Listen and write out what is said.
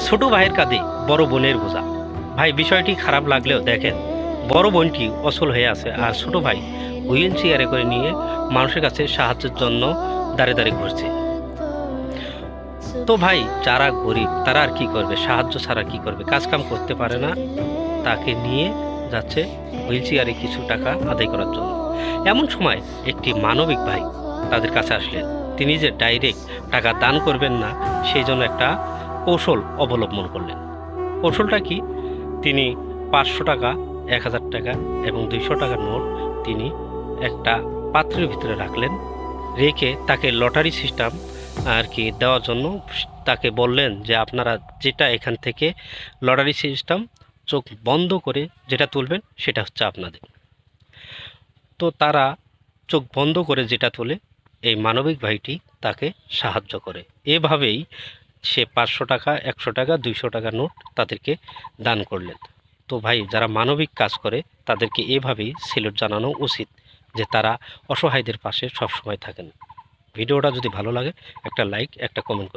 ছোট ভাইয়ের কাঁধে বড় বোনের বোঝা। ভাই বিষয়টি খারাপ লাগলেও দেখেন, বড় বোনটি অচল হয়ে আছে আর ছোট ভাই হুইল চেয়ারে করে নিয়ে মানুষের কাছে সাহায্যের জন্য দাঁড়ে দাঁড়িয়ে ঘুরছে। তো ভাই যারা গরিব তারা আর কি করবে, সাহায্য ছাড়া কি করবে, কাজ কাম করতে পারে না, তাকে নিয়ে যাচ্ছে হুইল চেয়ারে কিছু টাকা আদায় করার জন্য। এমন সময় একটি মানবিক ভাই তাদের কাছে আসলেন। তিনি যে ডাইরেক্ট টাকা দান করবেন না, সেই জন্য একটা কৌশল অবলম্বন করলেন। কৌশলটা কি? তিনি 500 টাকা, 1000 টাকা এবং 200 টাকার নোট তিনি একটা পাত্রের ভিতরে রাখলেন। রেখে তাকে লটারি সিস্টেম আর কি দেওয়ার জন্য তাকে বললেন যে আপনারা যেটা এখান থেকে লটারি সিস্টেম চোখ বন্ধ করে যেটা তুলবেন সেটা হচ্ছে আপনাদের। তো তারা চোখ বন্ধ করে যেটা তোলে, এই মানবিক ভাইটি তাকে সাহায্য করে। এভাবেই সে 500 টাকা, 100 টাকা, 200 টাকা নোট তাদেরকে দান করলেন। তো ভাই যারা মানবিক কাজ করে তাদেরকে এভাবেই সেলুট জানানো উচিত, যে তারা অসহায়দের পাশে সবসময় থাকেন। ভিডিওটা যদি ভালো লাগে একটা লাইক, একটা কমেন্ট করুন।